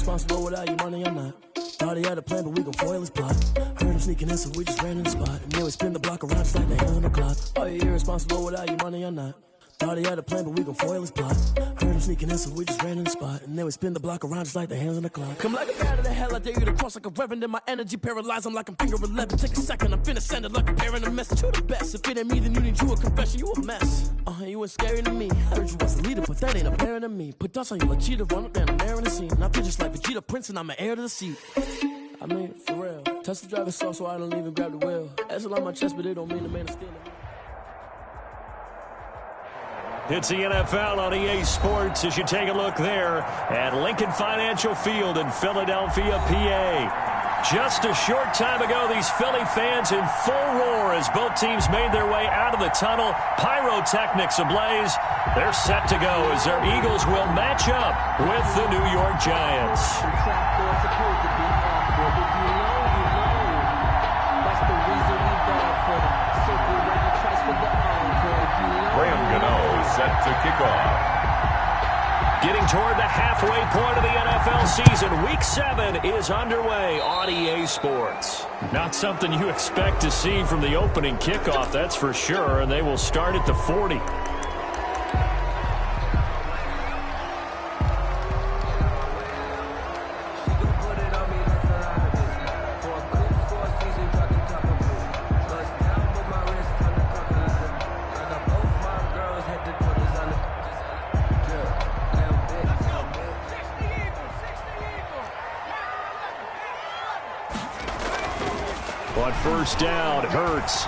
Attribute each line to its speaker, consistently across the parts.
Speaker 1: irresponsible without your money or not. Thought he had a plan, but we gon' foil his plot. Heard him sneaking in, so we just ran in the spot. And then we spin the block around just like the hands on the clock. Are you irresponsible without your money or not? Thought he had a plan, but we gon' foil his plot. Heard him sneaking in, so we just ran in the spot. And then we spin the block around just like the hands on the clock. Come like a bat of the hell, I dare you to cross like a reverend. In my energy paralyzed, I'm like I'm finger 11. Take a second, I'm finna send it like a parent a message to the best. If it ain't me, then you need you a confession, you a mess. You ain't scary to me. Heard you was a leader, but that ain't apparent to me. Put dust on you like cheetah, run up down the mirror in the scene. I feel just like Vegeta Prince, and I'm an heir to the seat. I mean, for real. Touch the driver's soft, so I don't even grab the wheel. That's on my chest, but it don't mean the man is stealing.
Speaker 2: It's the NFL on EA Sports as you take a look there at Lincoln Financial Field in Philadelphia, PA. Just a short time ago, these Philly fans in full roar as both teams made their way out of the tunnel. Pyrotechnics ablaze. They're set to go as their Eagles will match up with the New York Giants.
Speaker 3: Set to kick off.
Speaker 2: Getting toward the halfway point of the NFL season, Week 7 is underway on EA Sports. Not something you expect to see from the opening kickoff, that's for sure, and they will start at the 40.
Speaker 4: On first down, Hurts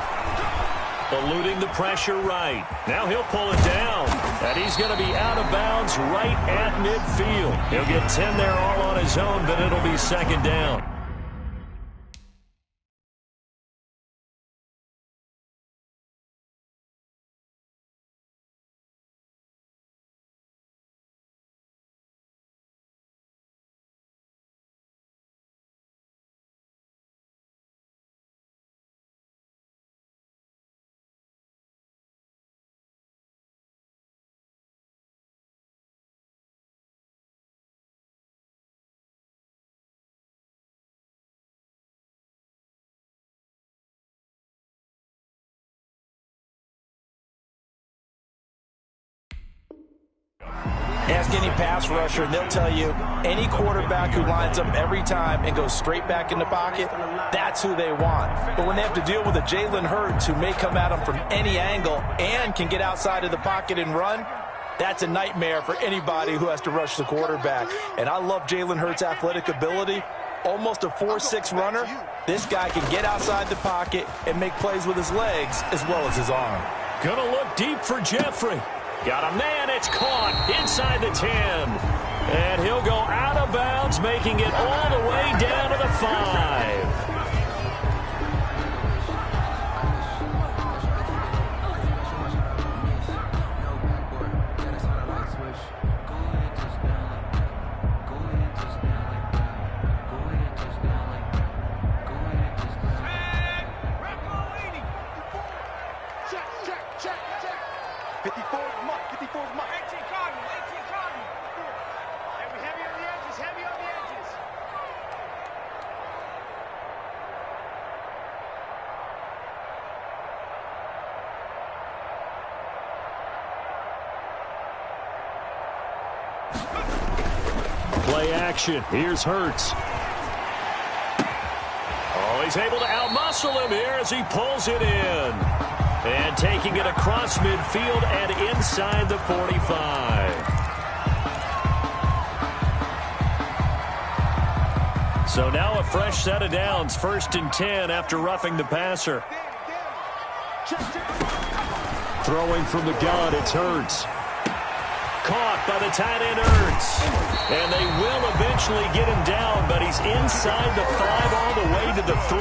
Speaker 4: eluding the pressure right. Now he'll pull it down, and he's going to be out of bounds right at midfield. He'll get 10 there all on his own, but it'll be second down.
Speaker 5: Ask any pass rusher, and they'll tell you any quarterback who lines up every time and goes straight back in the pocket, that's who they want. But when they have to deal with a Jalen Hurts who may come at them from any angle and can get outside of the pocket and run, that's a nightmare for anybody who has to rush the quarterback. And I love Jalen Hurts' athletic ability. Almost a 4.6 runner. This guy can get outside the pocket and make plays with his legs as well as his arm.
Speaker 2: Gonna look deep for Jeffrey. Got a man, it's caught inside the 10. And he'll go out of bounds, making it all the way down to the 5.
Speaker 4: Play action. Here's Hurts.
Speaker 2: Oh, he's able to outmuscle him here as he pulls it in. And taking it across midfield and inside the 45. So now a fresh set of downs. 1st and 10 after roughing the passer.
Speaker 4: Throwing from the gun, it's Hurts.
Speaker 2: Caught by the tight end Hurts. And they will eventually get him down, but he's inside the 5 all the way to the 3.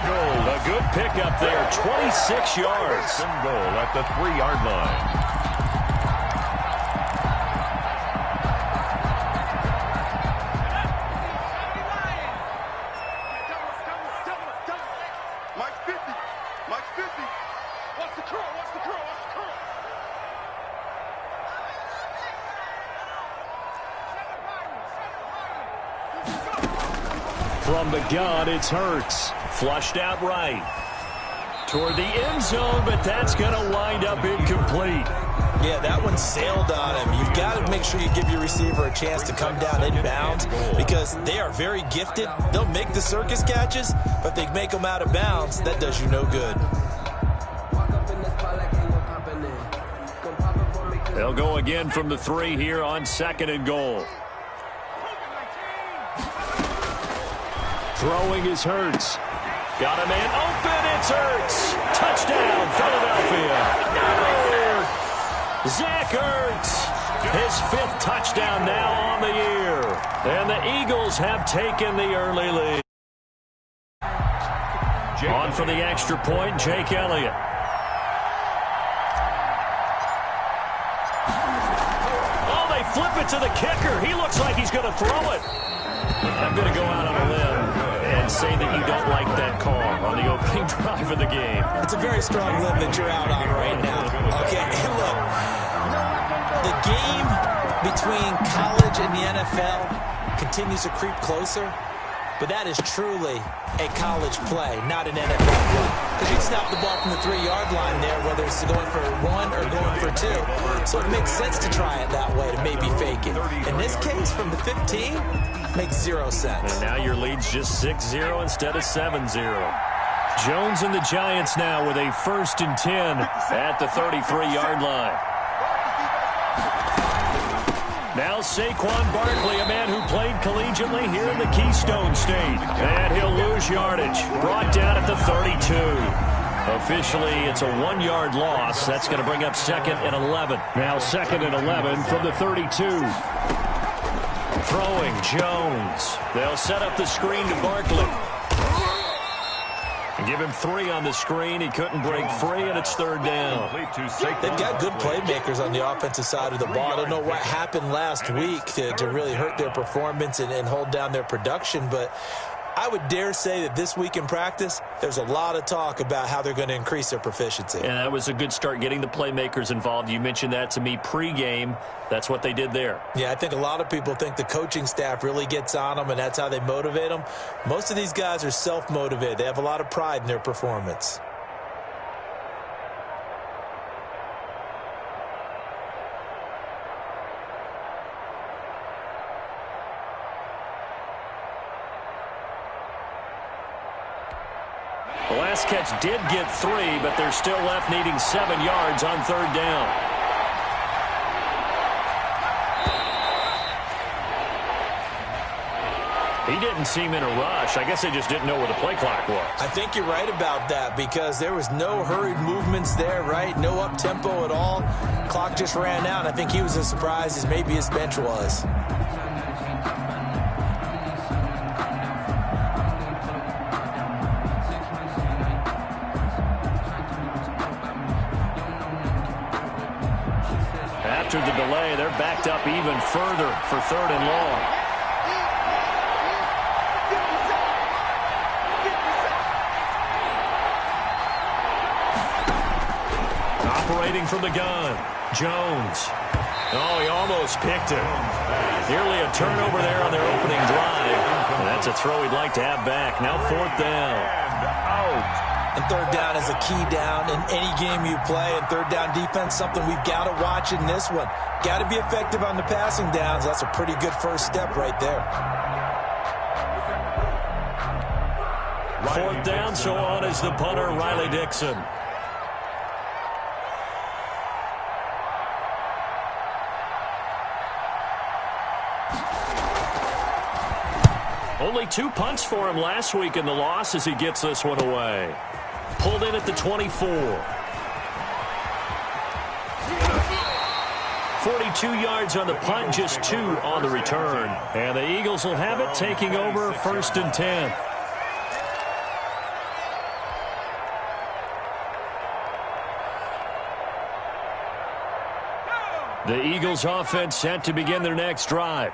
Speaker 2: A good pickup there, 26 yards.
Speaker 3: Second goal at the 3-yard line.
Speaker 2: From the gun, it's Hurts. Flushed out right. Toward the end zone, but that's going to wind up incomplete.
Speaker 5: Yeah, that one sailed on him. You've got to make sure you give your receiver a chance to come down inbounds because they are very gifted. They'll make the circus catches, but if they make them out of bounds, that does you no good.
Speaker 2: They'll go again from the 3 here on 2nd and goal. Throwing is Hurts. Got a man open. It's Hurts. Touchdown, Philadelphia. Zach Ertz, his 5th touchdown now on the year. And the Eagles have taken the early lead. On for the extra point, Jake Elliott. Oh, they flip it to the kicker. He looks like he's going to throw it. I'm going to go out on a limb and say that you don't like that call on the opening drive of the game.
Speaker 5: It's a very strong limb that you're out on right now. Okay, look, the game between college and the NFL continues to creep closer, but that is truly a college play, not an NFL play. Because you can snap the ball from the 3-yard line there, whether it's going for 1 or going for 2. So it makes sense to try it that way, to maybe fake it. In this case, from the 15, makes 0 sense.
Speaker 2: And now your lead's just 6-0 instead of 7-0. Jones and the Giants now with a 1st and 10 at the 33-yard line. Now Saquon Barkley, a man who played collegiately here in the Keystone State. And he'll lose yardage. Brought down at the 32. Officially, it's a 1-yard loss. That's going to bring up 2nd and 11. Now 2nd and 11 from the 32. Throwing, Jones. They'll set up the screen to Barkley. And give him 3 on the screen. He couldn't break free, and it's 3rd down.
Speaker 5: They've got good playmakers on the offensive side of the ball. I don't know what happened last week to really hurt their performance and hold down their production, but I would dare say that this week in practice, there's a lot of talk about how they're going to increase their proficiency.
Speaker 2: And that was a good start, getting the playmakers involved. You mentioned that to me pregame. That's what they did there.
Speaker 5: Yeah, I think a lot of people think the coaching staff really gets on them, and that's how they motivate them. Most of these guys are self-motivated. They have a lot of pride in their performance.
Speaker 2: The last catch did get 3, but they're still left needing 7 yards on 3rd down. He didn't seem in a rush. I guess they just didn't know where the play clock was.
Speaker 5: I think you're right about that because there was no hurried movements there, right? No up-tempo at all. Clock just ran out. I think he was as surprised as maybe his bench was.
Speaker 2: After the delay, they're backed up even further for 3rd and long. Operating from the gun, Jones. Oh, he almost picked it. Nearly a turnover there on their opening drive. And that's a throw he'd like to have back. Now 4th down.
Speaker 5: And 3rd down is a key down in any game you play. And 3rd down defense, something we've got to watch in this one. Got to be effective on the passing downs. That's a pretty good first step right there.
Speaker 2: 4th down, so on is the punter, Riley Dixon. Only 2 punts for him last week in the loss as he gets this one away. Pulled in at the 24. 42 yards on the punt, just 2 on the return. And the Eagles will have it, taking over 1st and 10. The Eagles offense set to begin their next drive.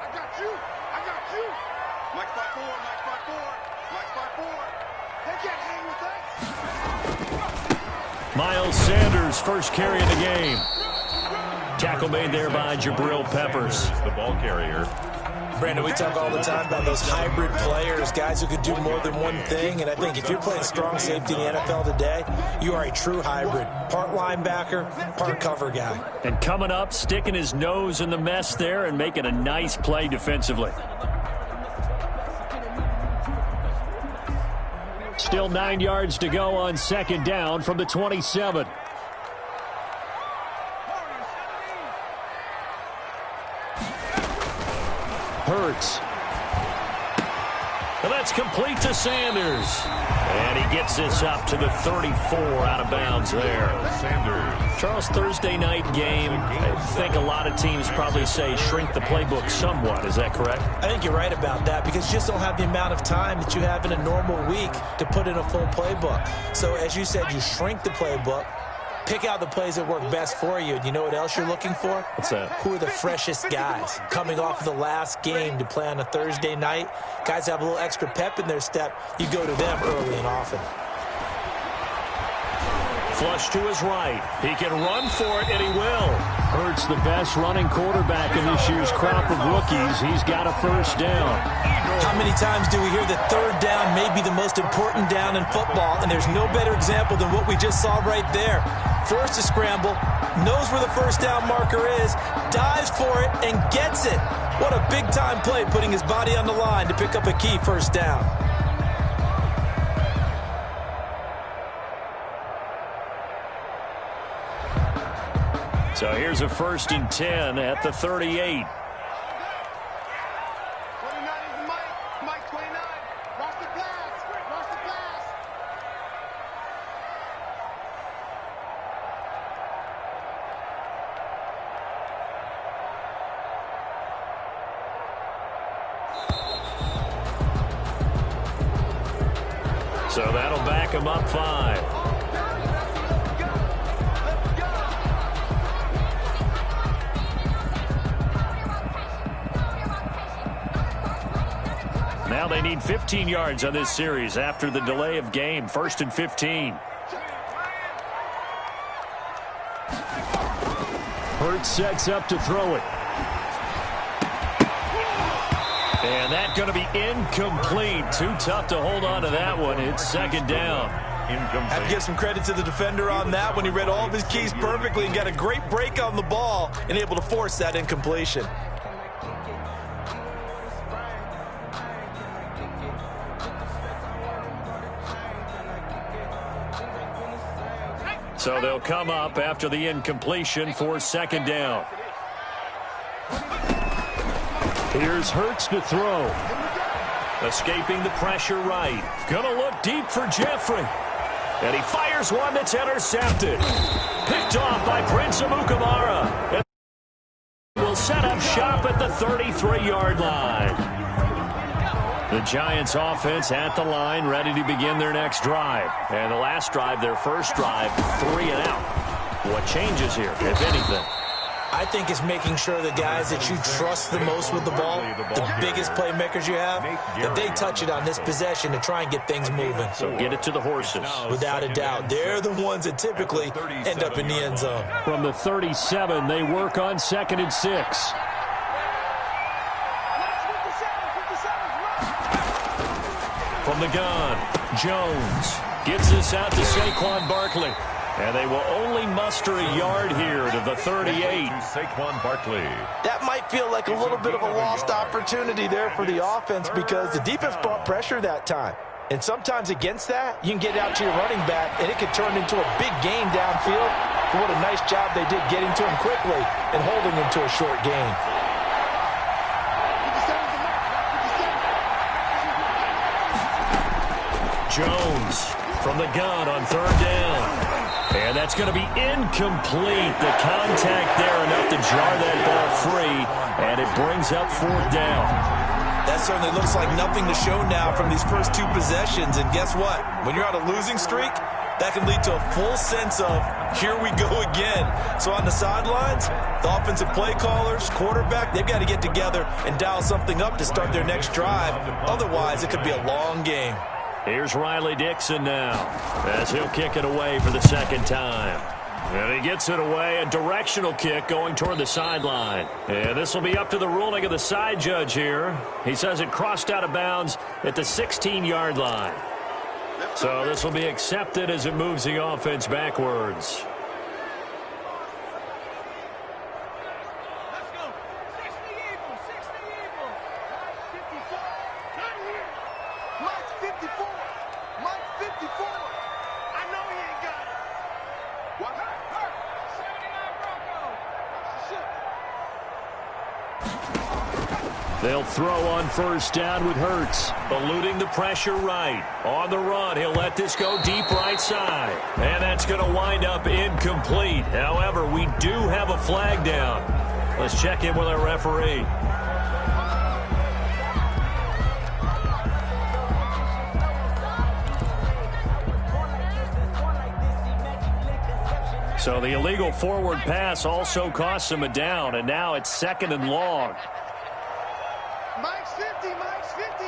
Speaker 2: Miles Sanders, first carry of the game. Tackle made there by Jabril Peppers.
Speaker 3: The ball carrier.
Speaker 5: Brandon, we talk all the time about those hybrid players, guys who can do more than one thing. And I think if you're playing strong safety in the NFL today, you are a true hybrid. Part linebacker, part cover guy.
Speaker 2: And coming up, sticking his nose in the mess there and making a nice play defensively. Still 9 yards to go on second down from the 27. Hurts. And that's complete to Sanders. And he gets this up to the 34 out of bounds there.
Speaker 3: Sanders.
Speaker 2: Charles, Thursday night game, I think a lot of teams probably say shrink the playbook somewhat. Is that correct?
Speaker 5: I think you're right about that because you just don't have the amount of time that you have in a normal week to put in a full playbook. So as you said, you shrink the playbook. Pick out the plays that work best for you. And you know what else you're looking for?
Speaker 2: What's that?
Speaker 5: Who are the freshest guys coming off of the last game to play on a Thursday night? Guys have a little extra pep in their step. You go to them early and often.
Speaker 2: Flush to his right. He can run for it, and he will. Hurts the best running quarterback in this year's crop of rookies. He's got a first down.
Speaker 5: How many times do we hear that third down may be the most important down in football? And there's no better example than what we just saw right there. Forced to scramble, knows where the first down marker is, dives for it, and gets it. What a big-time play, putting his body on the line to pick up a key first down.
Speaker 2: So here's a 1st and 10 at the 38. So that'll back him up 5. Now they need 15 yards on this series after the delay of game. 1st and 15. Hurts sets up to throw it. And that's going to be incomplete. Too tough to hold on to that one. It's 2nd down.
Speaker 5: Have to give some credit to the defender on that when he read all of his keys perfectly and got a great break on the ball and able to force that incompletion.
Speaker 2: So they'll come up after the incompletion for 2nd down. Here's Hurts to throw. Escaping the pressure right. Gonna look deep for Jeffrey. And he fires one that's intercepted. Picked off by Prince Amukamara. And will set up shop at the 33-yard line. The Giants offense at the line, ready to begin their next drive. And the last drive, their first drive, 3 and out. What changes here, if anything?
Speaker 5: I think it's making sure the guys that you trust the most with the ball, the biggest playmakers you have, that they touch it on this possession to try and get things moving.
Speaker 2: So get it to the horses.
Speaker 5: Without a doubt. They're the ones that typically end up in the end zone.
Speaker 2: From the 37, they work on 2nd and 6. From the gun, Jones gets this out to Saquon Barkley. And they will only muster a yard here to the 38.
Speaker 3: Saquon Barkley.
Speaker 5: That might feel like a little bit of a lost opportunity there for the offense because the defense brought pressure that time. And sometimes against that, you can get out to your running back, and it could turn into a big gain downfield. But what a nice job they did getting to him quickly and holding him to a short gain.
Speaker 2: Jones from the gun on 3rd down. And that's going to be incomplete. The contact there enough to jar that ball free, and it brings up 4th down.
Speaker 5: That certainly looks like nothing to show now from these first 2 possessions. And guess what? When you're on a losing streak, that can lead to a full sense of, here we go again. So on the sidelines, the offensive play callers, quarterback, they've got to get together and dial something up to start their next drive. Otherwise, it could be a long game.
Speaker 2: Here's Riley Dixon now as he'll kick it away for the 2nd time. And he gets it away, a directional kick going toward the sideline. And this will be up to the ruling of the side judge here. He says it crossed out of bounds at the 16-yard line. So this will be accepted as it moves the offense backwards.
Speaker 4: They'll throw on first down with Hurts.
Speaker 2: Eluding the pressure right. On the run, he'll let this go deep right side. And that's going to wind up incomplete. However, we do have a flag down. Let's check in with our referee. So the illegal forward pass also costs him a down, and now it's 2nd and long.
Speaker 6: Mike's 50, Mike's 50. 60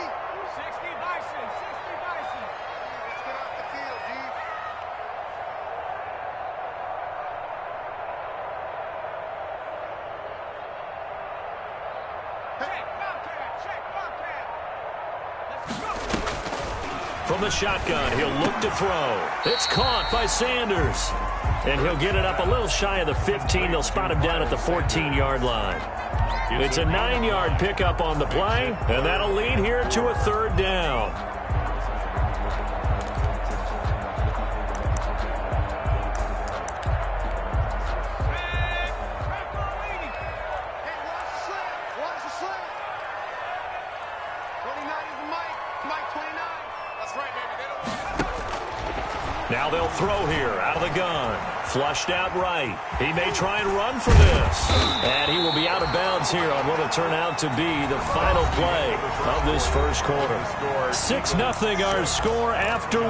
Speaker 6: Bison, 60 Bison. Let's get off the field, dude. Check, Bobcat, check, Bobcat. Let's go.
Speaker 2: From the shotgun, he'll look to throw. It's caught by Sanders. And he'll get it up a little shy of the 15. They'll spot him down at the 14-yard line. It's a 9-yard pickup on the play, and that'll lead here to a 3rd down.
Speaker 6: Watch the slant. 29 is the Mike. Mike 29. That's right, baby.
Speaker 2: Now they'll throw here out of the gun. Flushed out right. He may try and run for this. And he will be out of bounds here on what will turn out to be the final play of this first quarter. 6-0 our score after 1.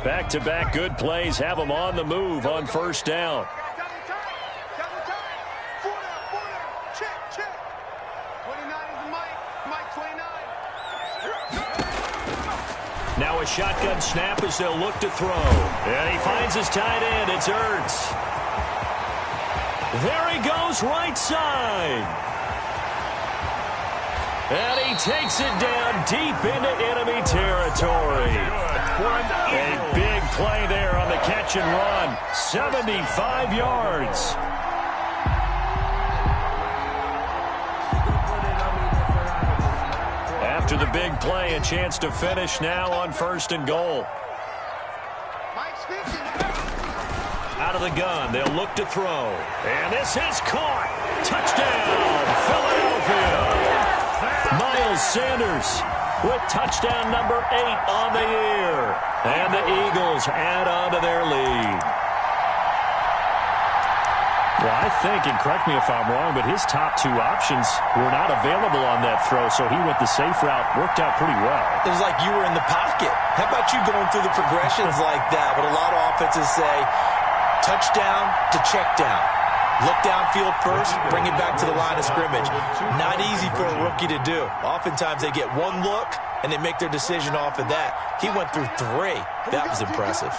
Speaker 2: Back-to-back good plays have them on the move on first down. Now a shotgun snap as they'll look to throw. And he finds his tight end. It's Ertz. There he goes right side. And he takes it down deep into enemy territory. A big play there on the catch and run. 75 yards. After the big play, a chance to finish now on 1st and goal. Out of the gun, they'll look to throw. And this is caught. Touchdown, Philadelphia. Miles Sanders with touchdown number 8 on the year. And the Eagles add on to their lead. Well, I think, and correct me if I'm wrong, but his top 2 options were not available on that throw, so he went the safe route. Worked out pretty well.
Speaker 5: It was like you were in the pocket. How about you going through the progressions like that? But a lot of offenses say touchdown to check down. Look downfield first, bring it back to the line of scrimmage. Not easy for a rookie to do. Oftentimes they get one look, and they make their decision off of that. He went through 3. That was impressive.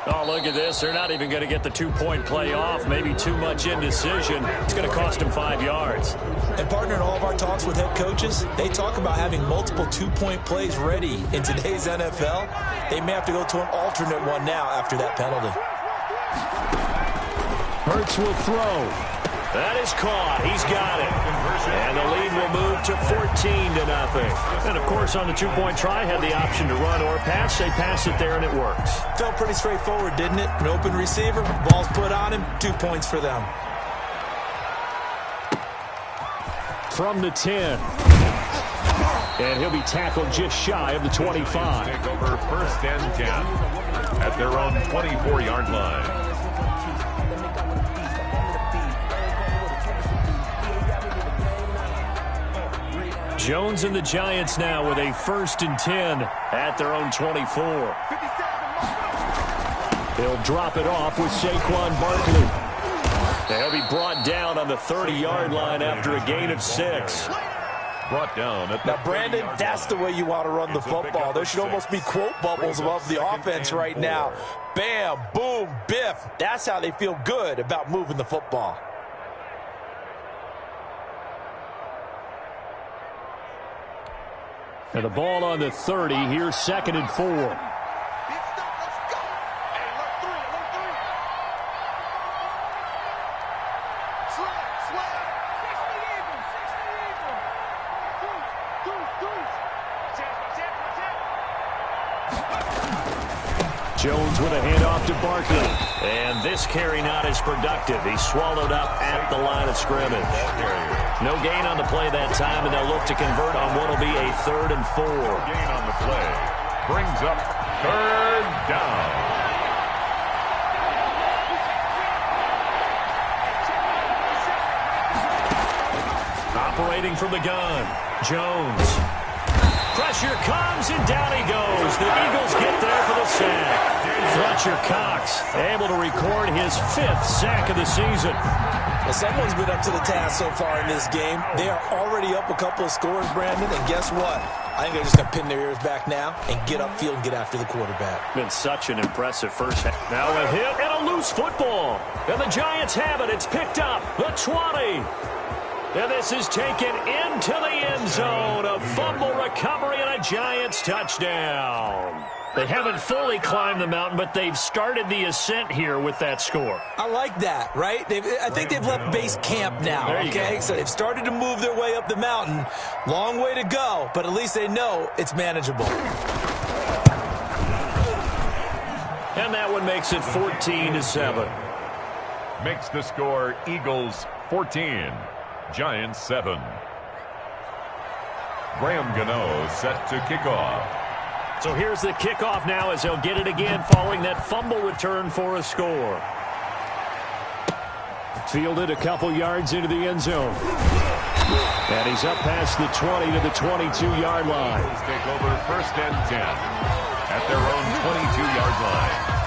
Speaker 2: Oh, look at this. They're not even going to get the 2-point play off. Maybe too much indecision. It's going to cost them 5 yards.
Speaker 5: And, partner, in all of our talks with head coaches, they talk about having multiple 2-point plays ready in today's NFL. They may have to go to an alternate one now after that penalty.
Speaker 2: Hurts will throw. That is caught. He's got it. And the lead will move to 14-0. And, of course, on the 2-point try, had the option to run or pass. They pass it there, and it works.
Speaker 5: Felt pretty straightforward, didn't it? An open receiver, ball's put on him, 2 points for them.
Speaker 2: From the 10. And he'll be tackled just shy of the 25.
Speaker 3: Take over 1st and 10 at their own 24-yard line.
Speaker 2: Jones and the Giants now with a 1st and 10 at their own 24. He'll drop it off with Saquon Barkley. They'll be brought down on the 30-yard line after a gain of 6.
Speaker 3: Brought down at the
Speaker 5: now, Brandon, that's the way you want to run the football. There should almost be quote bubbles above the offense right now. Bam, boom, biff. That's how they feel good about moving the football.
Speaker 2: And the ball on the 30. Here's 2nd and 4. Jones with a handoff to Barkley. And this carry not as productive. He's swallowed up at the line of scrimmage. No gain on the play that time, and they'll look to convert on what will be a 3rd and 4.
Speaker 3: Gain on the play. Brings up 3rd down.
Speaker 2: Operating from the gun, Jones. Pressure comes, and down he goes. The Eagles get there for the sack. Fletcher Cox able to record his 5th sack of the season.
Speaker 5: Well, someone's been up to the task so far in this game. They are already up a couple of scores, Brandon, and guess what? I think they're just going to pin their ears back now and get upfield and get after the quarterback.
Speaker 2: Been such an impressive first half. Now a hit and a loose football. And the Giants have it. It's picked up. The 20. And this is taken into the end zone. A fumble recovery and a Giants touchdown. They haven't fully climbed the mountain, but they've started the ascent here with that score.
Speaker 5: I like that, right? I think they've left base camp now, okay? So they've started to move their way up the mountain. Long way to go, but at least they know it's manageable.
Speaker 2: And that one makes it 14-7.
Speaker 3: Makes the score Eagles 14. Giants 7. Graham Gano set to kick off.
Speaker 2: So here's the kickoff now as he'll get it again following that fumble return for a score. Fielded a couple yards into the end zone. And he's up past the 20 to the 22-yard line.
Speaker 3: Eagles take over 1st and 10 at their own 22-yard line.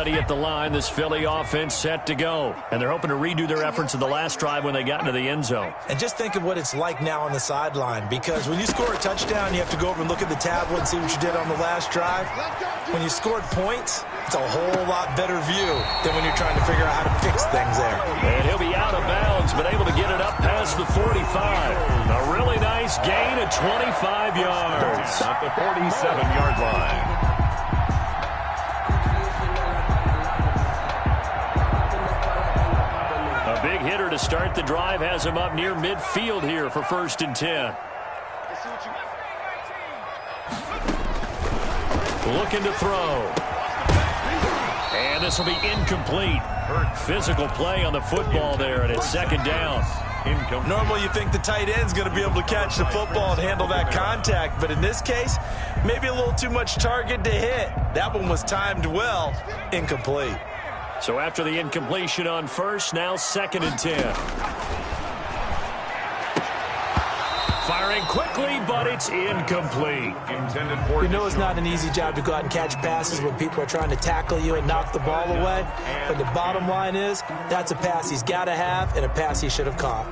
Speaker 2: At the line, this Philly offense set to go. And they're hoping to redo their efforts in the last drive when they got into the end zone.
Speaker 5: And just think of what it's like now on the sideline, because when you score a touchdown, you have to go over and look at the tablet and see what you did on the last drive. When you scored points, it's a whole lot better view than when you're trying to figure out how to fix things there.
Speaker 2: And he'll be out of bounds, but able to get it up past the 45. A really nice gain of 25 yards.
Speaker 3: At the 47-yard line.
Speaker 2: A big hitter to start the drive has him up near midfield here for 1st and 10. Looking to throw. And this will be incomplete. Physical play on the football there, and it's 2nd down.
Speaker 5: Normally you think the tight end's going to be able to catch the football and handle that contact, but in this case, maybe a little too much target to hit. That one was timed well. Incomplete.
Speaker 2: So after the incompletion on 1st, now 2nd and 10. Firing quickly, but it's incomplete.
Speaker 5: You know it's not an easy job to go out and catch passes when people are trying to tackle you and knock the ball away. But the bottom line is, that's a pass he's got to have and a pass he should have caught.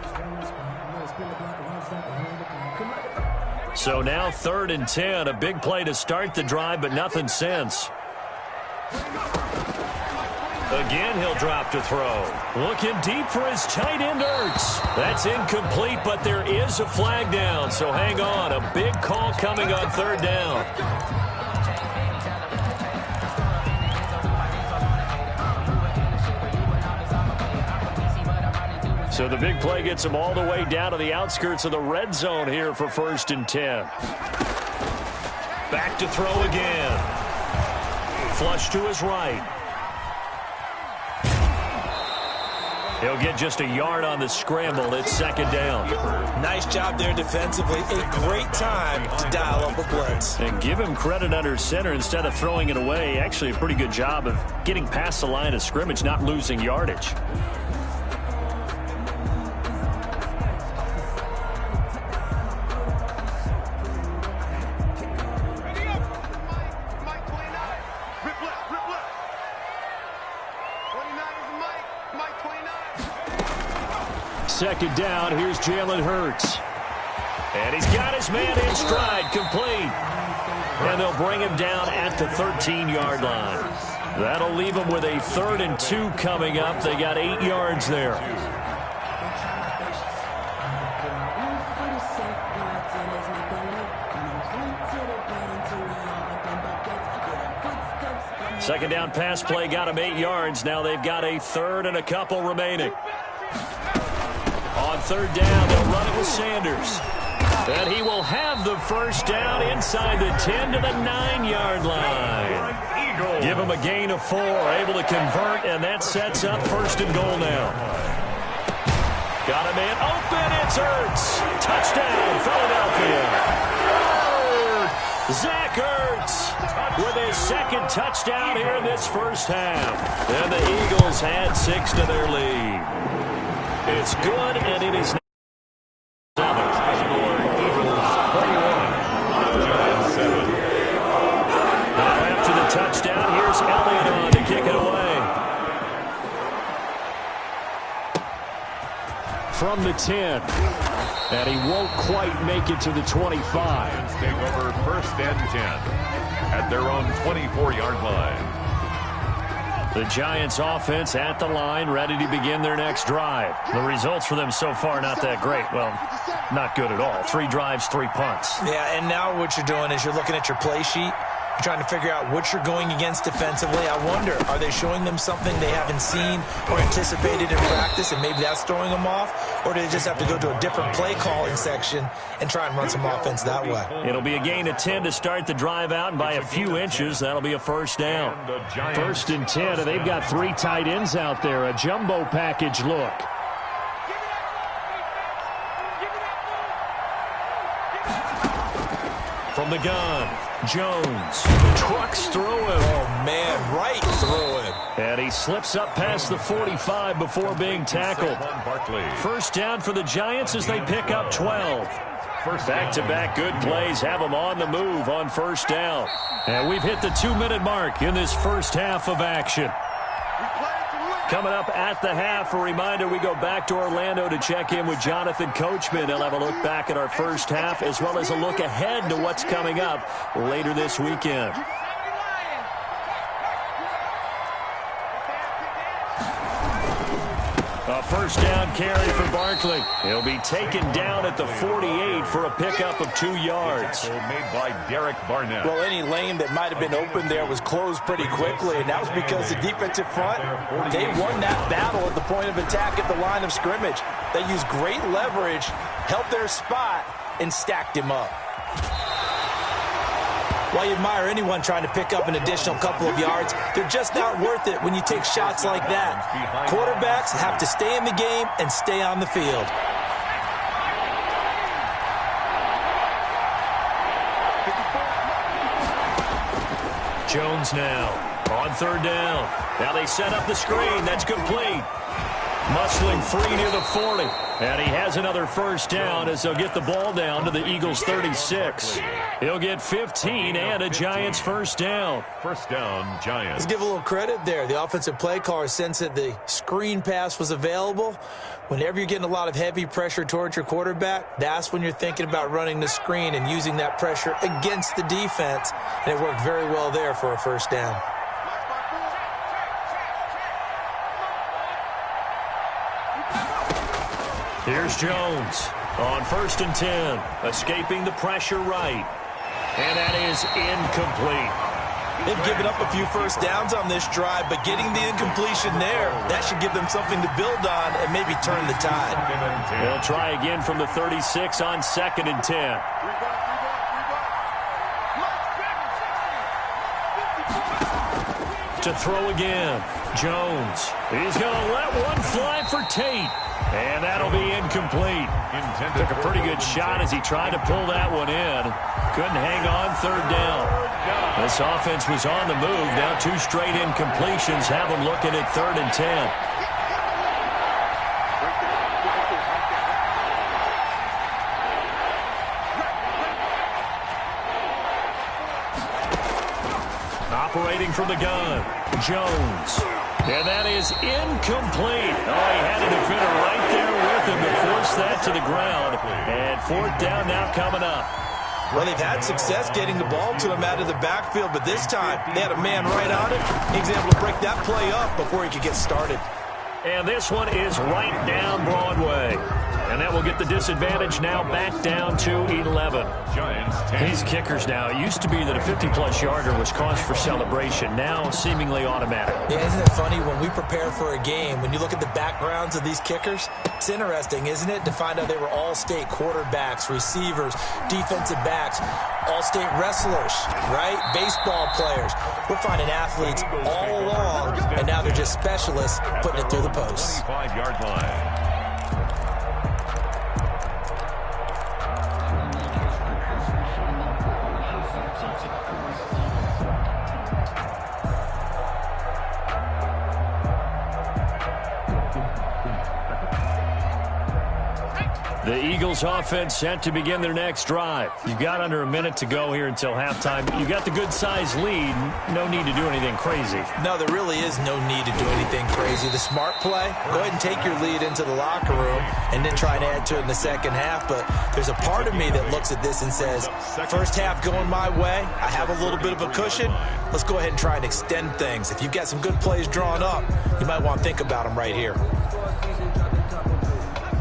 Speaker 2: So now 3rd and 10. A big play to start the drive, but nothing since. Again, he'll drop to throw. Looking deep for his tight end, Ertz. That's incomplete, but there is a flag down, so hang on. A big call coming on 3rd down. So the big play gets him all the way down to the outskirts of the red zone here for 1st and 10. Back to throw again. flush to his right. He'll get just a yard on the scramble. It's second down.
Speaker 5: Nice job there defensively. A great time to dial up a blitz.
Speaker 2: And give him credit under center instead of throwing it away. Actually, a pretty good job of getting past the line of scrimmage, not losing yardage. Second down, here's Jalen Hurts. And he's got his man in stride, complete. And they'll bring him down at the 13-yard line. That'll leave him with a 3rd and 2 coming up. They got 8 yards there. Second down pass play got him 8 yards. Now they've got a 3rd and a couple remaining. On 3rd down, they'll run it with Sanders. And he will have the first down inside the 10 to the 9-yard line. Give him a gain of 4, able to convert, and that sets up 1st and goal now. Got a man open, it's Ertz. Touchdown, Philadelphia. Zach Ertz with his 2nd touchdown here in this first half. And the Eagles had 6 to their lead. It's good, and it is 7. Now after the touchdown, here's Elliott on to kick it away. From the 10. And he won't quite make it to the 25.
Speaker 3: Take over 1st and 10 at their own 24-yard line.
Speaker 2: The Giants offense at the line, ready to begin their next drive. The results for them so far not that great. Well, not good at all. 3 drives, 3 punts.
Speaker 5: Yeah, and now what you're doing is you're looking at your play sheet. You're trying to figure out what you're going against defensively. I wonder, are they showing them something they haven't seen or anticipated in practice, and maybe that's throwing them off? Or do they just have to go to a different play calling section and try and run some offense that way?
Speaker 2: It'll be a gain of 10 to start the drive out, and by a few inches, that'll be a 1st down. 1st and 10, and they've got 3 tight ends out there. A jumbo package look. From the gun, Jones trucks through him.
Speaker 5: Oh, man, right through him.
Speaker 2: And he slips up past the 45 before being tackled. 1st down for the Giants as they pick up 12. Back-to-back good plays have them on the move on 1st down. And we've hit the 2-minute mark in this first half of action. Coming up at the half, a reminder, we go back to Orlando to check in with Jonathan Coachman. He'll have a look back at our first half as well as a look ahead to what's coming up later this weekend. A 1st down carry for Barkley. He'll be taken down at the 48 for a pickup of 2 yards.
Speaker 3: Made by Derek Barnett.
Speaker 5: Well, any lane that might have been open there was closed pretty quickly, and that was because the defensive front, they won that battle at the point of attack at the line of scrimmage. They used great leverage, held their spot, and stacked him up. While you admire anyone trying to pick up an additional couple of yards, they're just not worth it when you take shots like that. Quarterbacks have to stay in the game and stay on the field.
Speaker 2: Jones now on 3rd down. Now they set up the screen. That's complete. Muscling free near the 40. And he has another 1st down as they'll get the ball down to the Eagles' 36. He'll get 15 and a Giants 1st down.
Speaker 3: 1st down, Giants.
Speaker 5: Let's give a little credit there. The offensive play caller sensed that the screen pass was available. Whenever you're getting a lot of heavy pressure towards your quarterback, that's when you're thinking about running the screen and using that pressure against the defense. And it worked very well there for a 1st down.
Speaker 2: Here's Jones on 1st and 10, escaping the pressure right. And that is incomplete.
Speaker 5: They've given up a few 1st downs on this drive, but getting the incompletion there, that should give them something to build on and maybe turn the tide.
Speaker 2: They'll try again from the 36 on 2nd and 10. to throw again. Jones. He's going to let one fly for Tate. And that'll be incomplete. Took a pretty good shot as he tried to pull that one in. Couldn't hang on third down. This offense was on the move. Now 2 straight incompletions have them looking at 3rd and 10. Operating from the gun, Jones. And that is incomplete. Oh, he had a defender right there with him to force that to the ground. And 4th down now coming up.
Speaker 5: Well, they've had success getting the ball to him out of the backfield, but this time they had a man right on it. He was able to break that play up before he could get started.
Speaker 2: And this one is right down Broadway. And that will get the disadvantage now back down to 11.
Speaker 3: Giants 10.
Speaker 2: These kickers now, it used to be that a 50-plus yarder was cause for celebration. Now seemingly automatic.
Speaker 5: Yeah, isn't it funny when we prepare for a game, when you look at the backgrounds of these kickers, it's interesting, isn't it, to find out they were all-state quarterbacks, receivers, defensive backs, all-state wrestlers, right? Baseball players. We're finding athletes all along, and now they're just specialists putting it through the post.
Speaker 3: 25-yard line.
Speaker 2: The Eagles offense set to begin their next drive. You've got under a minute to go here until halftime. You've got the good-sized lead. No need to do anything crazy.
Speaker 5: No, there really is no need to do anything crazy. The smart play, go ahead and take your lead into the locker room and then try to add to it in the second half. But there's a part of me that looks at this and says, first half going my way, I have a little bit of a cushion. Let's go ahead and try and extend things. If you've got some good plays drawn up, you might want to think about them right here.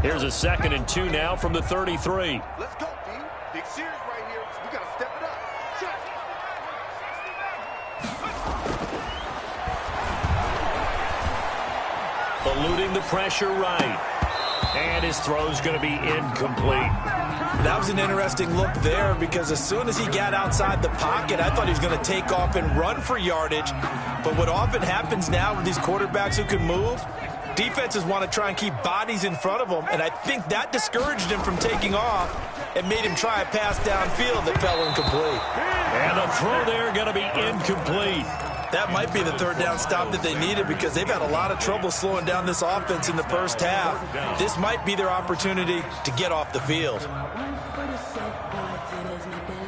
Speaker 2: Here's a 2nd and 2 now from the 33.
Speaker 6: Let's go, D. Big series right here. We got to step it up.
Speaker 2: Eluding the pressure right. And his throw's going to be incomplete.
Speaker 5: That was an interesting look there because as soon as he got outside the pocket, I thought he was going to take off and run for yardage. But what often happens now with these quarterbacks who can move, defenses want to try and keep bodies in front of them, and I think that discouraged him from taking off and made him try a pass downfield that fell incomplete.
Speaker 2: And the throw there going to be incomplete.
Speaker 5: That might be the 3rd down stop that they needed because they've had a lot of trouble slowing down this offense in the first half. This might be their opportunity to get off the field.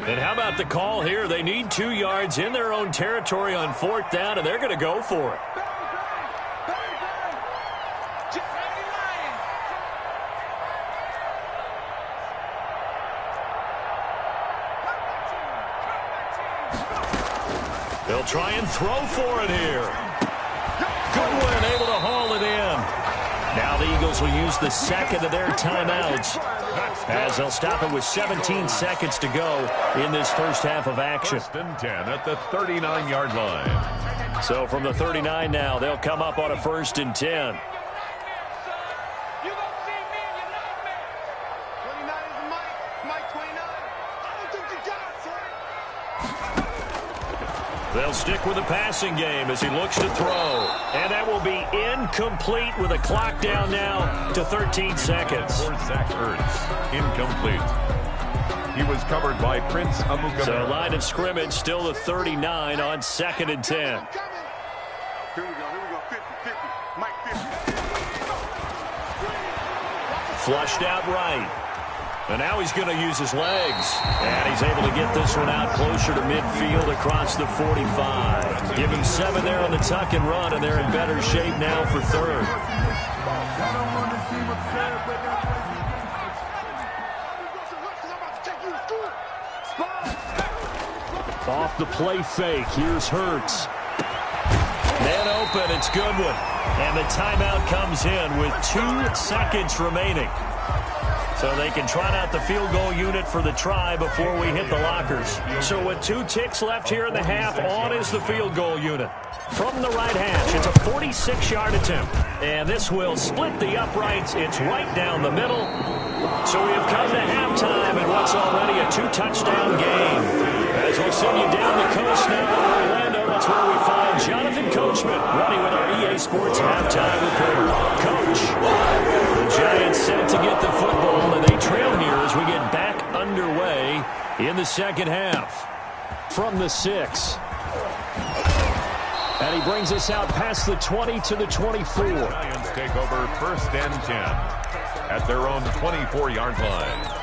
Speaker 2: And how about the call here? They need 2 yards in their own territory on 4th down, and they're going to go for it. They'll try and throw for it here. Goodwin able to haul it in. Now the Eagles will use the 2nd of their timeouts as they'll stop it with 17 seconds to go in this first half of action.
Speaker 3: 1st and 10 at the 39-yard line.
Speaker 2: So from the 39 now, they'll come up on a 1st and 10. They'll stick with the passing game as he looks to throw. And that will be incomplete with a clock down now to 13 seconds.
Speaker 3: For Zach Ertz, incomplete. He was covered by Prince Amukamara.
Speaker 2: So line of scrimmage still the 39 on 2nd and 10.
Speaker 6: Here we go, 50-50. Mike 50.
Speaker 2: Flushed out right. And now he's going to use his legs. And he's able to get this one out closer to midfield across the 45. Give him 7 there on the tuck and run, and they're in better shape now for 3rd. Off the play fake. Here's Hurts. Man open. It's Goodwin. And the timeout comes in with 2 seconds remaining. So they can trot out the field goal unit for the try before we hit the lockers. So with 2 ticks left here in the half, on is the field goal unit. From the right hash, it's a 46-yard attempt. And this will split the uprights. It's right down the middle. So we have come to halftime in what's already a 2-touchdown game. As we'll send you down the coast now to Orlando, let's That's where we find Jonathan Coachman running with our EA Sports halftime report. Coach, the Giants set to get the football, and they trail here as we get back underway in the second half. From the 6. And he brings us out past the 20 to the 24.
Speaker 3: The Giants take over 1st and 10 at their own 24-yard line.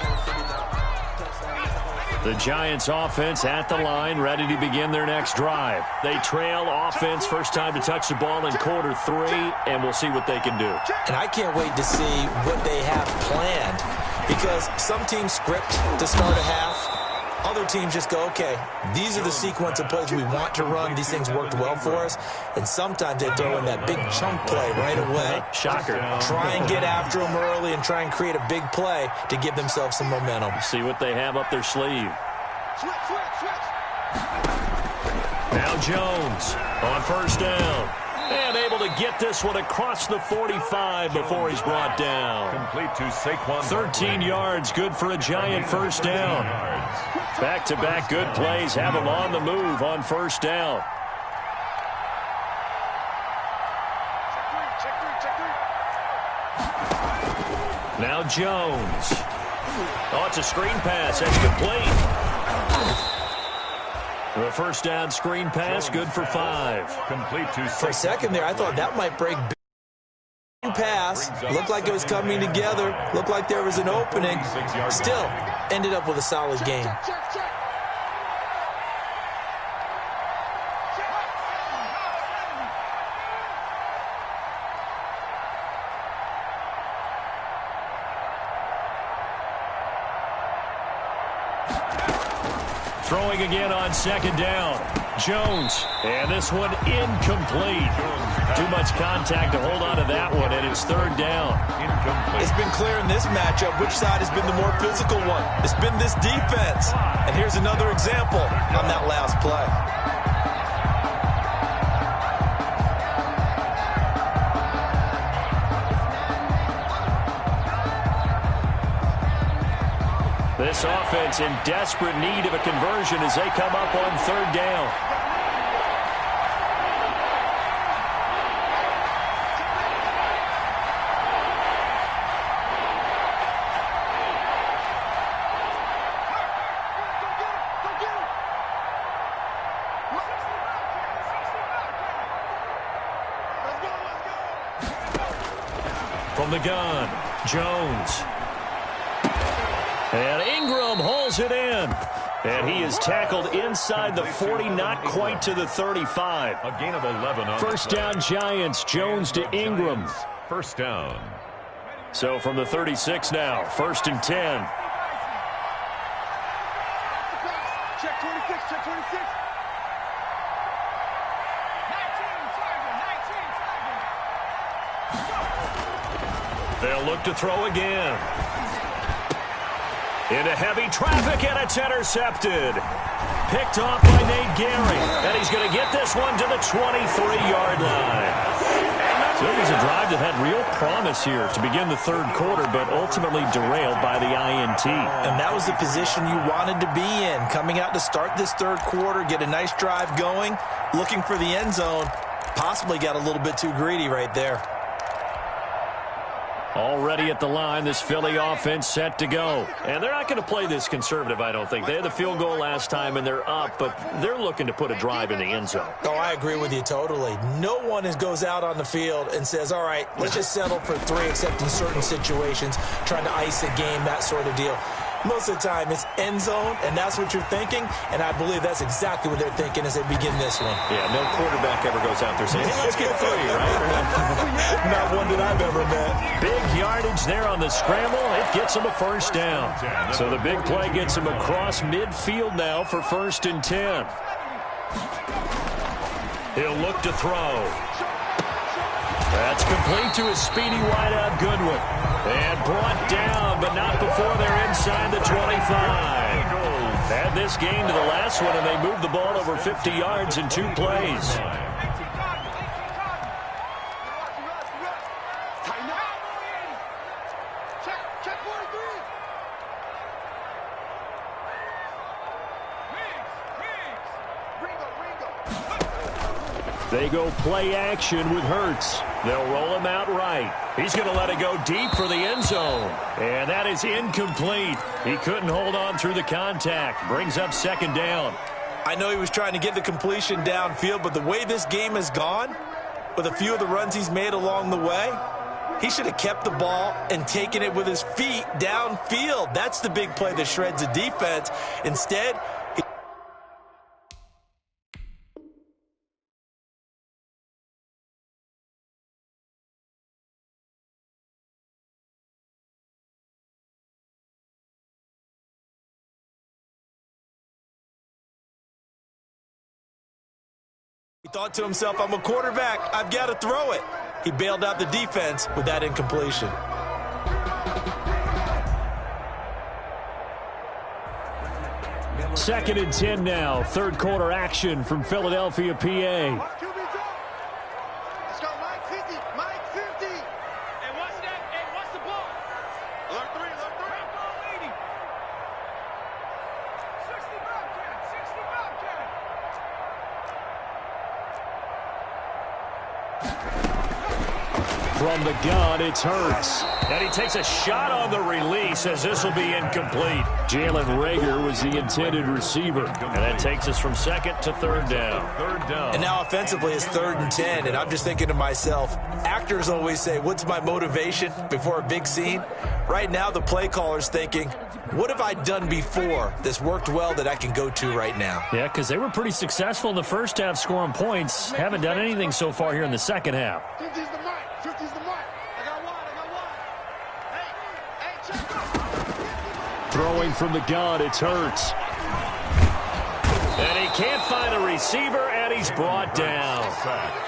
Speaker 2: The Giants offense at the line, ready to begin their next drive. They trail offense, first time to touch the ball in quarter 3, and we'll see what they can do.
Speaker 5: And I can't wait to see what they have planned, because some teams script to start a half. Other teams just go, okay, these are the sequence of plays we want to run. These things worked well for us. And sometimes they throw in that big chunk play right away.
Speaker 2: Shocker.
Speaker 5: Try and get after them early and try and create a big play to give themselves some momentum.
Speaker 2: See what they have up their sleeve. Now Jones on first down. And able to get this one across the 45 before he's brought down.
Speaker 3: Complete to Saquon.
Speaker 2: 13 yards, good for a Giant first down. Back-to-back good plays have him on the move on first down. Now Jones. Oh, it's a screen pass. That's complete. The first down screen pass, good for 5.
Speaker 3: Complete to
Speaker 5: For a second there, I thought that might break. Pass. Looked like it was coming together. Looked like there was an opening. Still, ended up with a solid game.
Speaker 2: Throwing again on second down. Jones. And this one incomplete. Too much contact to hold on to that one, and it's third down.
Speaker 5: It's been clear in this matchup which side has been the more physical one. It's been this defense. And here's another example on that last play.
Speaker 2: This offense in desperate need of a conversion as they come up on third down. From the gun, Jones. And Ingram hauls it in. And he is tackled inside the 40, not quite to the 35.
Speaker 3: A gain of 11 on
Speaker 2: first down Giants, Jones to Ingram.
Speaker 3: First down.
Speaker 2: So from the 36 now, 1st and 10.
Speaker 6: Check 26, check 26. 19,
Speaker 2: They'll look to throw again. Into heavy traffic, and it's intercepted. Picked off by Nate Gary. And he's going to get this one to the 23-yard line. So it was a drive that had real promise here to begin the third quarter, but ultimately derailed by the INT.
Speaker 5: And that was the position you wanted to be in. Coming out to start this third quarter, get a nice drive going, looking for the end zone. Possibly got a little bit too greedy right there.
Speaker 2: Already at the line, this Philly offense set to go. And they're not going to play this conservative, I don't think. They had the field goal last time, and they're up, but they're looking to put a drive in the end zone.
Speaker 5: Oh, I agree with you totally. No one goes out on the field and says, all right, let's just settle for 3, except in certain situations, trying to ice a game, that sort of deal. Most of the time, it's end zone, and that's what you're thinking, and I believe that's exactly what they're thinking as they begin this one.
Speaker 2: Yeah, no quarterback ever goes out there saying, hey, let's get 3, right?
Speaker 5: Not one that I've ever met.
Speaker 2: Big yardage there on the scramble. It gets him a first down. So the big play gets him across midfield now for 1st and 10. He'll look to throw. That's complete to his speedy wideout Goodwin. And brought down, but not before they're inside the 25. Had this game to the last one, and they moved the ball over 50 yards in 2 plays.
Speaker 6: check 43. Ringo.
Speaker 2: They go play action with Hurts. They'll roll him out right. He's going to let it go deep for the end zone. And that is incomplete. He couldn't hold on through the contact. Brings up second down.
Speaker 5: I know he was trying to get the completion downfield, but the way this game has gone, with a few of the runs he's made along the way, he should have kept the ball and taken it with his feet downfield. That's the big play that shreds the defense. Instead, he thought to himself, I'm a quarterback. I've got to throw it. He bailed out the defense with that incompletion.
Speaker 2: Second and 10 now. Third quarter action from Philadelphia, PA.
Speaker 6: Let's go, Mike 50, Mike 50. Hey, what's that? Hey, what's the ball? Alert 3, alert 3. Ball 80. 60 Bobcat, 60 Bobcat.
Speaker 2: From the gun, it's Hurts. And he takes a shot on the release as this will be incomplete. Jalen Reagor was the intended receiver. And that takes us from second to third down.
Speaker 5: And now offensively it's 3rd and 10, and I'm just thinking to myself, actors always say, what's my motivation before a big scene? Right now the play caller's thinking, what have I done before that's worked well that I can go to right now?
Speaker 2: Yeah, because they were pretty successful in the first half scoring points. Haven't done anything so far here in the second half.
Speaker 6: 50's the mark, 50's the mark. I got one. Hey, check out.
Speaker 2: Throwing from the gun, it's Hurts. And he can't find a receiver, and he's brought down.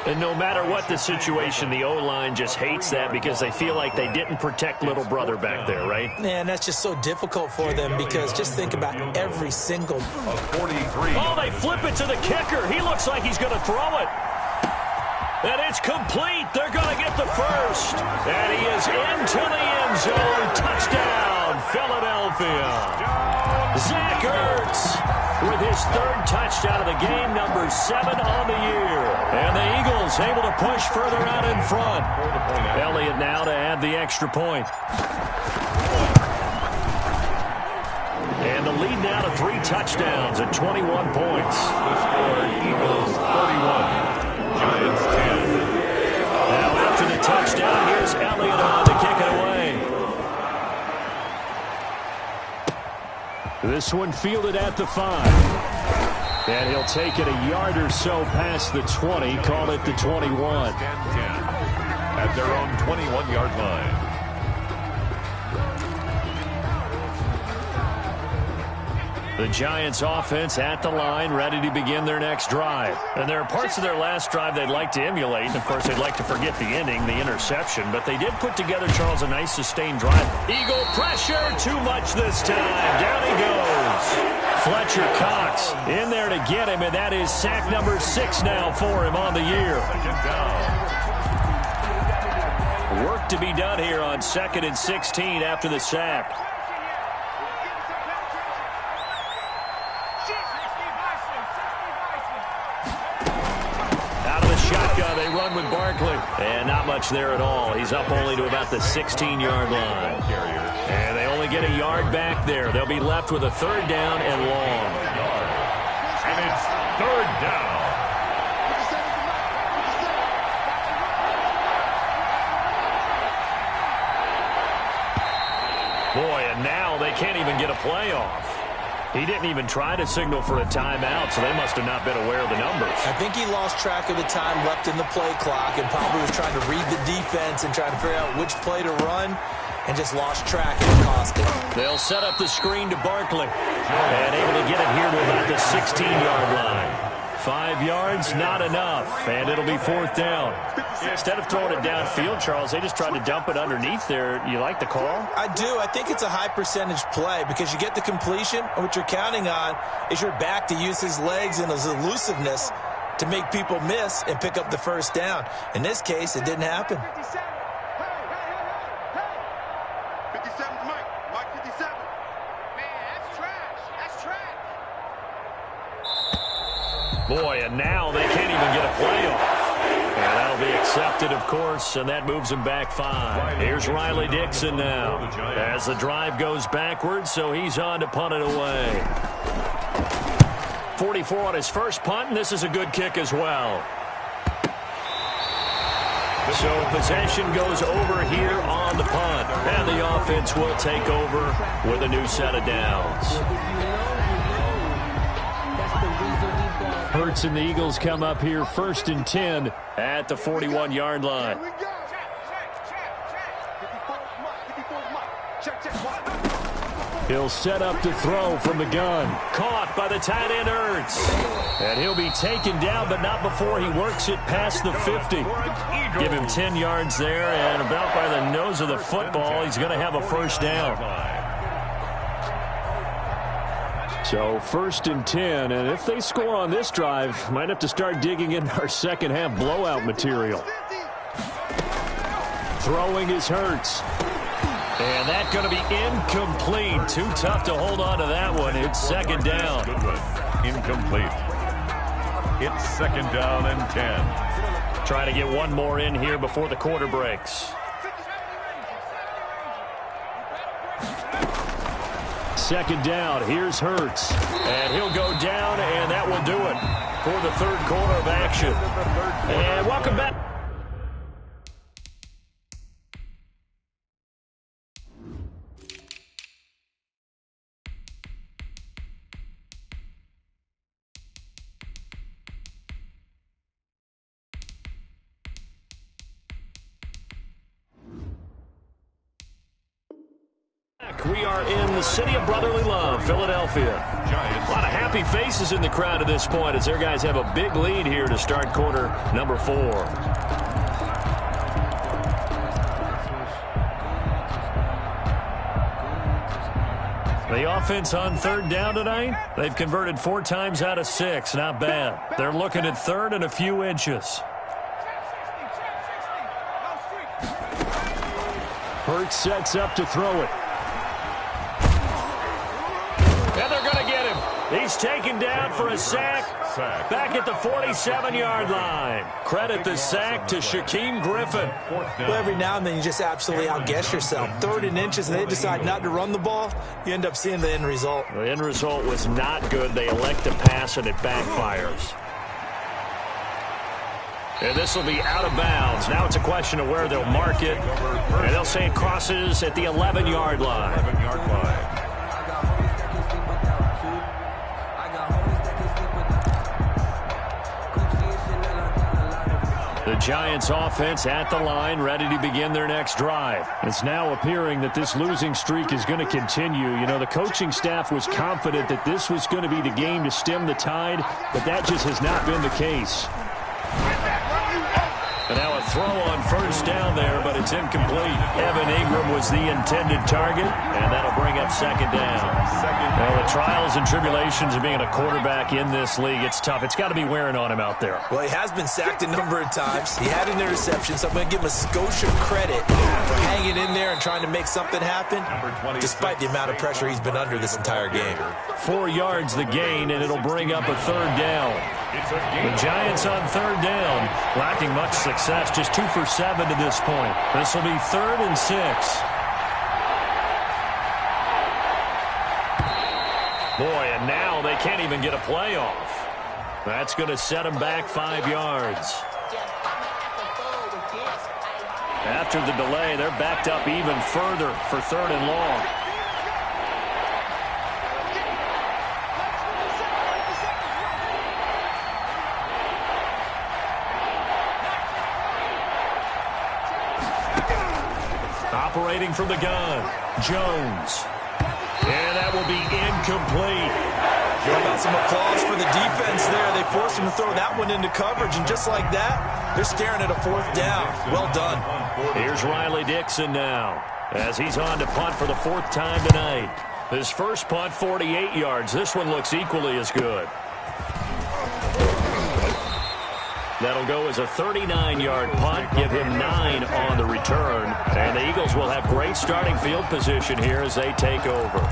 Speaker 2: And no matter what the situation, the O-line just hates that because they feel like they didn't protect little brother back there, right?
Speaker 5: Man, that's just so difficult for them because just think about every single...
Speaker 3: 43.
Speaker 2: Oh, they flip it to the kicker. He looks like he's going to throw it. And it's complete. They're going to get the first. And he is into the end zone. Touchdown, Philadelphia. Zach Ertz with his 3rd touchdown of the game, number 7 on the year. And the Eagles able to push further out in front. Elliott now to add the extra point. And the lead now to 3 touchdowns at 21 points.
Speaker 3: The score, Eagles 31, Giants 10.
Speaker 2: Now after the touchdown, here's Elliott on to kick it away. This one fielded at the 5. And he'll take it a yard or so past the 20, call it the 21.
Speaker 3: 10-10 at their own 21-yard line.
Speaker 2: The Giants offense at the line, ready to begin their next drive. And there are parts of their last drive they'd like to emulate. And, of course, they'd like to forget the ending, the interception. But they did put together, Charles, a nice sustained drive. Eagle pressure, too much this time. Down he goes. Fletcher Cox in there to get him, and that is sack number 6 now for him on the year. Work to be done here on 2nd and 16 after the sack. Shotgun, they run with Barkley. And not much there at all. He's up only to about the 16-yard line. And they only get a yard back there. They'll be left with a 3rd down and long.
Speaker 3: And it's 3rd down.
Speaker 2: Boy, and now they can't even get a playoff. He didn't even try to signal for a timeout, so they must have not been aware of the numbers.
Speaker 5: I think he lost track of the time left in the play clock and probably was trying to read the defense and trying to figure out which play to run and just lost track and it cost him.
Speaker 2: They'll set up the screen to Barkley and able to get it here to about the 16-yard line. 5 yards, not enough, and it'll be 4th down. Instead of throwing it downfield, Charles, they just tried to dump it underneath there. You like the call?
Speaker 5: I do. I think it's a high percentage play because you get the completion, and what you're counting on is your back to use his legs and his elusiveness to make people miss and pick up the 1st down. In this case, it didn't happen.
Speaker 6: 57's Mike. Mike 57. Man, that's trash. That's trash.
Speaker 2: Boy, and now they can't even get a play off. intercepted, of course, and that moves him back 5. Here's Riley Dixon now as the drive goes backwards, so he's on to punt it away. 44 on his first punt, and this is a good kick as well. So possession goes over here on the punt, and the offense will take over with a new set of downs. Hurts and the Eagles come up here 1st and 10 at the 41-yard line. He'll set up to throw from the gun. Caught by the tight end Hurts. And he'll be taken down, but not before he works it past the 50. Give him 10 yards there, and about by the nose of the football, he's going to have a first down. So 1st and 10, and if they score on this drive, might have to start digging in our second half blowout material. Throwing is Hurts. And that's going to be incomplete. Too tough to hold on to that one. It's 2nd down.
Speaker 3: Good one. Incomplete. It's 2nd down and 10.
Speaker 2: Trying to get one more in here before the quarter breaks. 2nd down. Here's Hurts. And he'll go down, and that will do it for the 3rd quarter of action. And welcome back. We are in the city of brotherly love, Philadelphia. A lot of happy faces in the crowd at this point as their guys have a big lead here to start quarter number 4. The offense on 3rd down tonight, they've converted 4 times out of 6. Not bad. They're looking at 3rd and a few inches. Hurts sets up to throw it. And they're going to get him. He's taken down for a sack back at the 47-yard line. Credit the sack to Shaquem Griffin.
Speaker 5: Well, every now and then you just absolutely outguess yourself. 3rd and inches, and they decide not to run the ball. You end up seeing the end result.
Speaker 2: The end result was not good. They elect to pass, and it backfires. And this will be out of bounds. Now it's a question of where they'll mark it. And they'll say it crosses at the 11-yard line.
Speaker 3: 11-yard line.
Speaker 2: The Giants offense at the line, ready to begin their next drive. It's now appearing that this losing streak is going to continue. You know, the coaching staff was confident that this was going to be the game to stem the tide, but that just has not been the case. And now a throw on 1st down there, but it's incomplete. Evan Ingram was the intended target, and that'll bring up 2nd down. Well, the trials and tribulations of being a quarterback in this league, it's tough. It's got to be wearing on him out there.
Speaker 5: Well, he has been sacked a number of times. He had an interception, so I'm going to give him a Scotia credit for hanging in there and trying to make something happen, despite the amount of pressure he's been under this entire game.
Speaker 2: 4 yards the gain, and it'll bring up a 3rd down. The Giants on 3rd down, lacking much success, just 2 for 7 to this point. This will be 3rd and 6. Boy, and now they can't even get a play off. That's going to set them back 5 yards. After the delay, they're backed up even further for 3rd and long. Operating from the gun, Jones. And that will be incomplete.
Speaker 5: How about some applause for the defense there? They forced him to throw that one into coverage, and just like that, they're staring at a 4th down. Well done.
Speaker 2: Here's Riley Dixon now as he's on to punt for the 4th time tonight. His first punt, 48 yards. This one looks equally as good. That'll go as a 39-yard punt, give him 9 on the return. And the Eagles will have great starting field position here as they take over.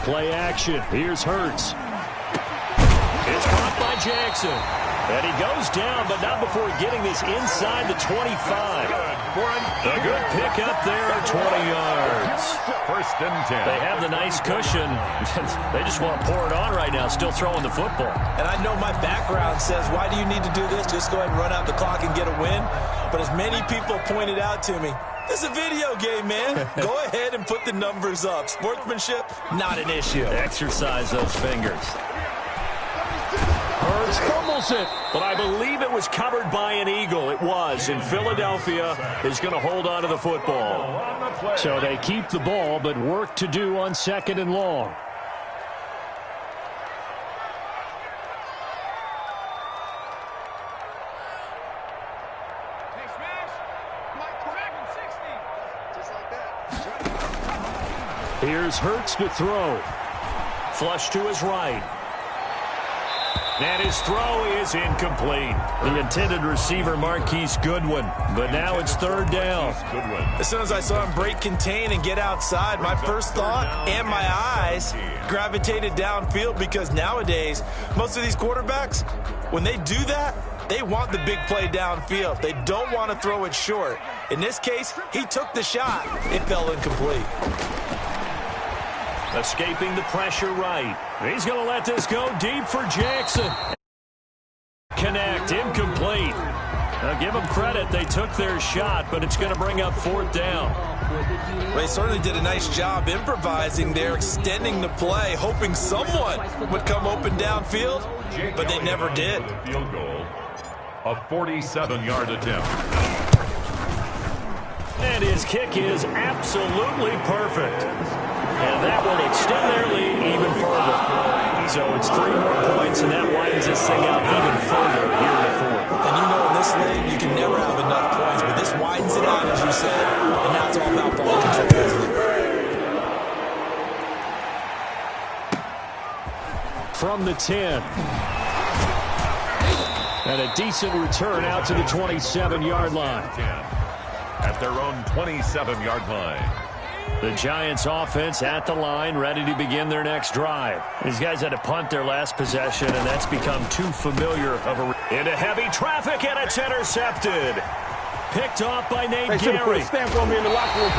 Speaker 2: Play action. Here's Hurts. It's caught by Jackson. And he goes down, but not before getting this inside the 25. A good pickup there, 20 yards.
Speaker 3: First and 10.
Speaker 2: They have the nice cushion. They just want to pour it on right now, still throwing the football.
Speaker 5: And I know my background says, why do you need to do this? Just go ahead and run out the clock and get a win. But as many people pointed out to me, it's a video game, man. Go ahead and put the numbers up. Sportsmanship, not an issue.
Speaker 2: Exercise those fingers. Hurts fumbles it, but I believe it was covered by an Eagle. It was, and Philadelphia is going to hold on to the football. So they keep the ball, but work to do on 2nd and long. Here's Hurts to throw. Flush to his right. And his throw is incomplete. The intended receiver, Marquise Goodwin. But now it's 3rd down.
Speaker 5: As soon as I saw him break contain and get outside, my first thought and my eyes gravitated downfield, because nowadays, most of these quarterbacks, when they do that, they want the big play downfield. They don't want to throw it short. In this case, he took the shot. It fell incomplete.
Speaker 2: Escaping the pressure right. He's going to let this go deep for Jackson. Connect, incomplete. Now give them credit. They took their shot, but it's going to bring up 4th down.
Speaker 5: They certainly did a nice job improvising there, extending the play, hoping someone would come open downfield, but they never did.
Speaker 3: Field goal, a 47-yard attempt.
Speaker 2: And his kick is absolutely perfect. And that will extend their lead even further. So it's 3 more points, and that widens this thing out even further here in the 4th.
Speaker 5: And you know in this league, you can never have enough points, but this widens it out, as you said, and now it's all about ball control, isn't it?
Speaker 2: From the 10. And a decent return out to the 27-yard line.
Speaker 3: At their own 27-yard line.
Speaker 2: The Giants offense at the line, ready to begin their next drive. These guys had to punt their last possession, and that's become too familiar of a... Into heavy traffic, and it's intercepted. Picked off by Nate Gary.
Speaker 7: Stamp on me in the locker room.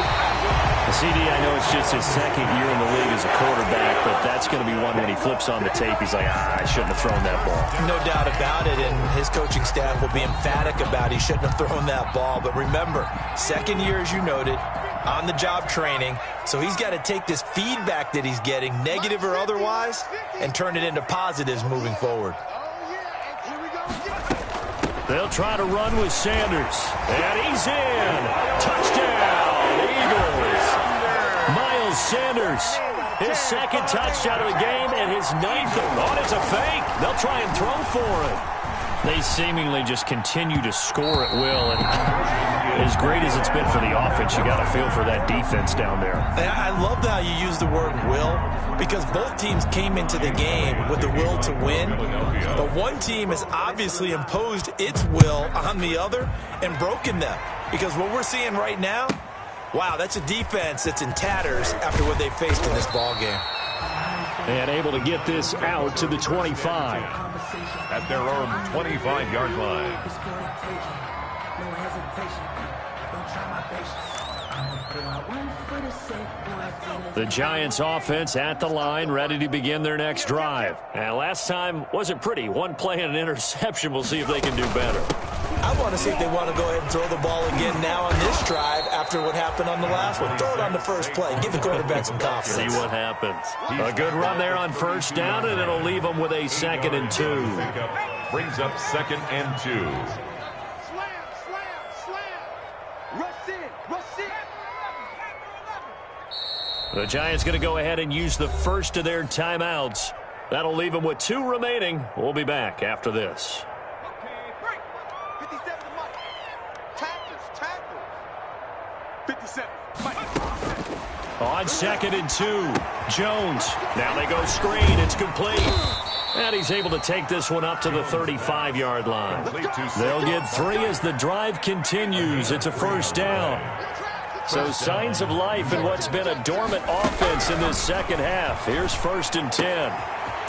Speaker 2: CD, I know it's just his 2nd year in the league as a quarterback, but that's going to be one when he flips on the tape. He's like, I shouldn't have thrown that ball.
Speaker 5: No doubt about it, and his coaching staff will be emphatic about he shouldn't have thrown that ball. But remember, 2nd year, as you noted, on-the-job training, so he's got to take this feedback that he's getting, negative or otherwise, and turn it into positives moving forward.
Speaker 2: They'll try to run with Sanders, and he's in. Touchdown, Eagles. Miles Sanders, his 2nd touchdown of the game, and his 9th. Oh, it's a fake. They'll try and throw for it. They seemingly just continue to score at will, and as great as it's been for the offense, you got to feel for that defense down there.
Speaker 5: I love how you use the word will, because both teams came into the game with the will to win, but one team has obviously imposed its will on the other and broken them, because what we're seeing right now, wow, that's a defense that's in tatters after what they faced in this ball game.
Speaker 2: And able to get this out to the 25.
Speaker 3: At their own 25-yard line.
Speaker 2: The Giants offense at the line, ready to begin their next drive. And last time wasn't pretty. One play and an interception. We'll see if they can do better.
Speaker 5: I want to see if they want to go ahead and throw the ball again now on this drive after what happened on the last one. Throw it on the first play. Give the quarterback some confidence.
Speaker 2: See what happens. A good run there on 1st down, and it'll leave them with a 2nd and 2.
Speaker 3: Brings up 2nd and 2.
Speaker 6: Slam. Rush in.
Speaker 2: The Giants going to go ahead and use the first of their timeouts. That'll leave them with 2 remaining. We'll be back after this.
Speaker 6: 57 to Mike. Tackles. 57. Mike.
Speaker 2: On 2nd and 2, Jones. Now they go screen. It's complete. And he's able to take this one up to the 35-yard line. They'll get 3 as the drive continues. It's a 1st down. So signs of life in what's been a dormant offense in this second half. Here's 1st and 10.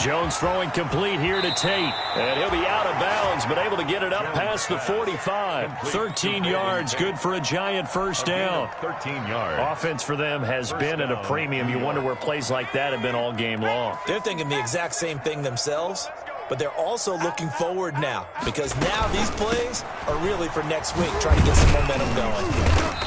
Speaker 2: Jones throwing complete here to Tate. And he'll be out of bounds, but able to get it up past the 45. 13 yards, good for a giant first down.
Speaker 3: 13 yards.
Speaker 2: Offense for them has been at a premium. You wonder where plays like that have been all game long.
Speaker 5: They're thinking the exact same thing themselves, but they're also looking forward now, because now these plays are really for next week, trying to get some momentum going.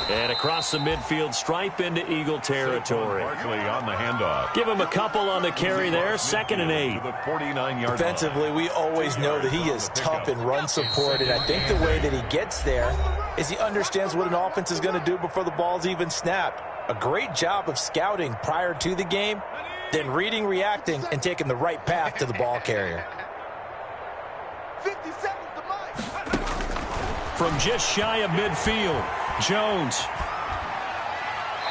Speaker 2: And across the midfield stripe into Eagle territory.
Speaker 3: Partially on the handoff.
Speaker 2: Give him a couple on the carry there. 2nd and 8.
Speaker 3: The 49-yard
Speaker 5: Defensively, we always know that he is tough in run support, and I think the way that he gets there is he understands what an offense is going to do before the ball's even snapped. A great job of scouting prior to the game, then reading, reacting, and taking the right path to the ball carrier.
Speaker 6: 50 seconds to Mike.
Speaker 2: From just shy of midfield, Jones.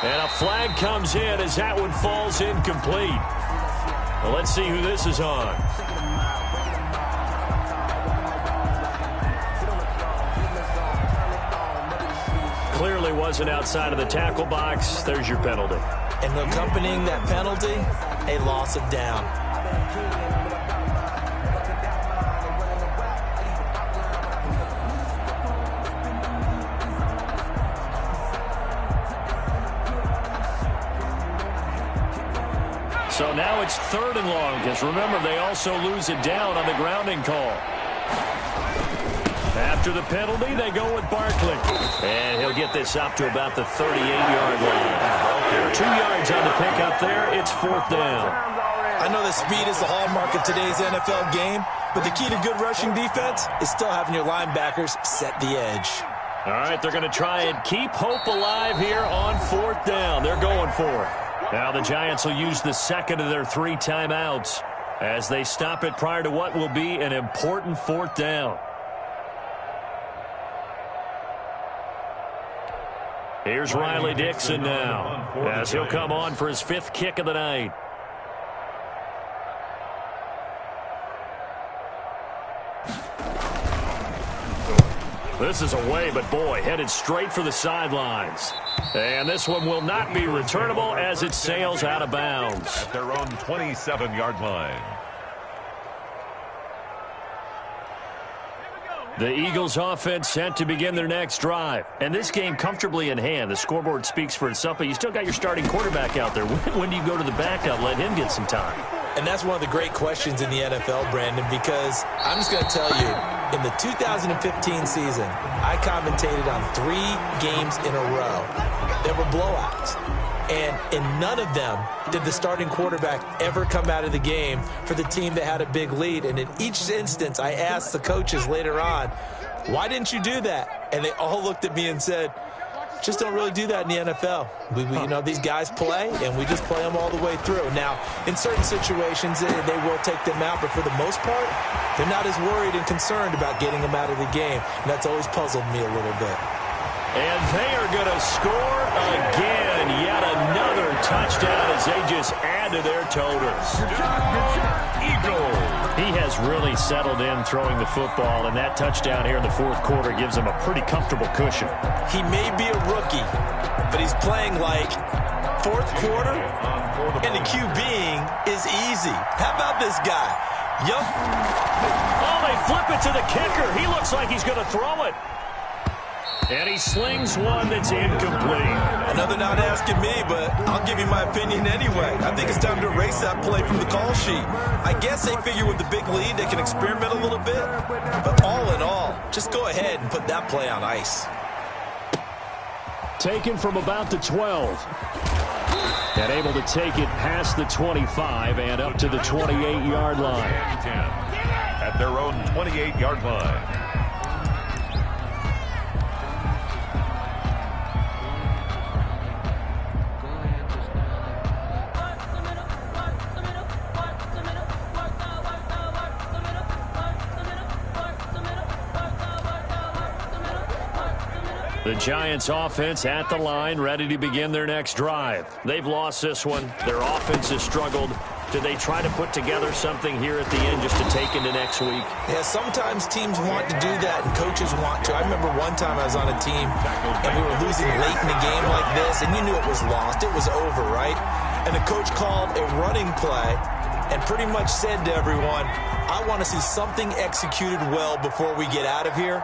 Speaker 2: And a flag comes in as that one falls incomplete. Well, let's see who this is on. Clearly wasn't outside of the tackle box. There's your penalty.
Speaker 5: And accompanying that penalty, a loss of down.
Speaker 2: So now it's 3rd and long, because remember, they also lose it down on the grounding call. After the penalty, they go with Barkley. And he'll get this up to about the 38-yard line. 2 yards on the pickup there. It's 4th down.
Speaker 5: I know that speed is the hallmark of today's NFL game, but the key to good rushing defense is still having your linebackers set the edge.
Speaker 2: All right, they're going to try and keep hope alive here on 4th down. They're going for it. Now the Giants will use the second of their 3 timeouts as they stop it prior to what will be an important 4th down. Here's Riley Dixon now as he'll come on for his 5th kick of the night. This is away, but boy, headed straight for the sidelines. And this one will not be returnable as it sails out of bounds.
Speaker 3: At their own 27-yard line.
Speaker 2: The Eagles offense set to begin their next drive. And this game comfortably in hand. The scoreboard speaks for itself, but you still got your starting quarterback out there. When do you go to the backup? Let him get some time.
Speaker 5: And that's one of the great questions in the NFL, Brandon, because I'm just going to tell you, in the 2015 season, I commentated on 3 games in a row. There were blowouts. And in none of them did the starting quarterback ever come out of the game for the team that had a big lead. And in each instance, I asked the coaches later on, why didn't you do that? And they all looked at me and said, just don't really do that in the NFL. You know, these guys play, and we just play them all the way through. Now, in certain situations, they will take them out, but for the most part, they're not as worried and concerned about getting them out of the game. And that's always puzzled me a little bit.
Speaker 2: And they are going to score again. Yet another touchdown as they just add to their totals. He has really settled in throwing the football, and that touchdown here in the 4th quarter gives him a pretty comfortable cushion.
Speaker 5: He may be a rookie, but he's playing like 4th quarter, and the QBing is easy. How about this guy? Young.
Speaker 2: Oh, they flip it to the kicker. He looks like he's going to throw it. And he slings one that's incomplete.
Speaker 5: Another not asking me, but I'll give you my opinion anyway. I think it's time to erase that play from the call sheet. I guess they figure with the big lead they can experiment a little bit. But all in all, just go ahead and put that play on ice.
Speaker 2: Taken from about the 12. And able to take it past the 25 and up to the 28-yard line.
Speaker 3: At their own 28-yard line.
Speaker 2: The Giants offense at the line, ready to begin their next drive. They've lost this one. Their offense has struggled. Do they try to put together something here at the end just to take into next week?
Speaker 5: Yeah, sometimes teams want to do that and coaches want to. I remember one time I was on a team and we were losing late in the game like this, and you knew it was lost. It was over, right? And the coach called a running play and pretty much said to everyone, I want to see something executed well before we get out of here.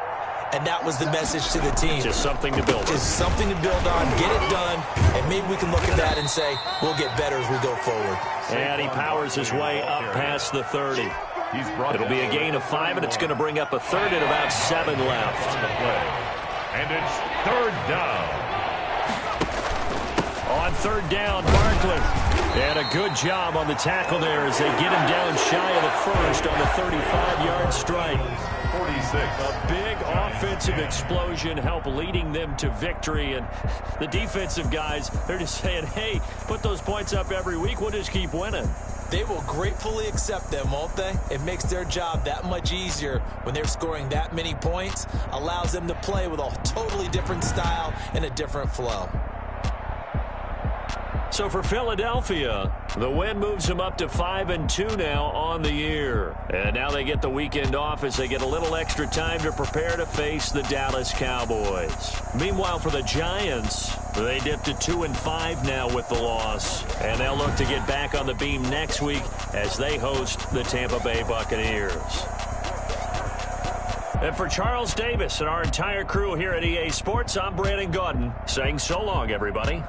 Speaker 5: And that was the message to the team.
Speaker 2: Just something to build on.
Speaker 5: Just something to build on, get it done, and maybe we can look at that and say, we'll get better as we go forward.
Speaker 2: And he powers his way up past the 30. It'll be a gain of 5, and it's going to bring up a third and about 7 left.
Speaker 3: And it's third down.
Speaker 2: On third down, Barkley. And a good job on the tackle there as they get him down shy of the first on the 35-yard strike.
Speaker 3: 46.
Speaker 2: A big offensive explosion helped leading them to victory. And the defensive guys, they're just saying, hey, put those points up every week. We'll just keep winning.
Speaker 5: They will gratefully accept them, won't they? It makes their job that much easier when they're scoring that many points. Allows them to play with a totally different style and a different flow.
Speaker 2: So for Philadelphia, the win moves them up to 5-2 now on the year. And now they get the weekend off as they get a little extra time to prepare to face the Dallas Cowboys. Meanwhile, for the Giants, they dipped to 2-5 now with the loss. And they'll look to get back on the beam next week as they host the Tampa Bay Buccaneers. And for Charles Davis and our entire crew here at EA Sports, I'm Brandon Gaudin saying so long, everybody.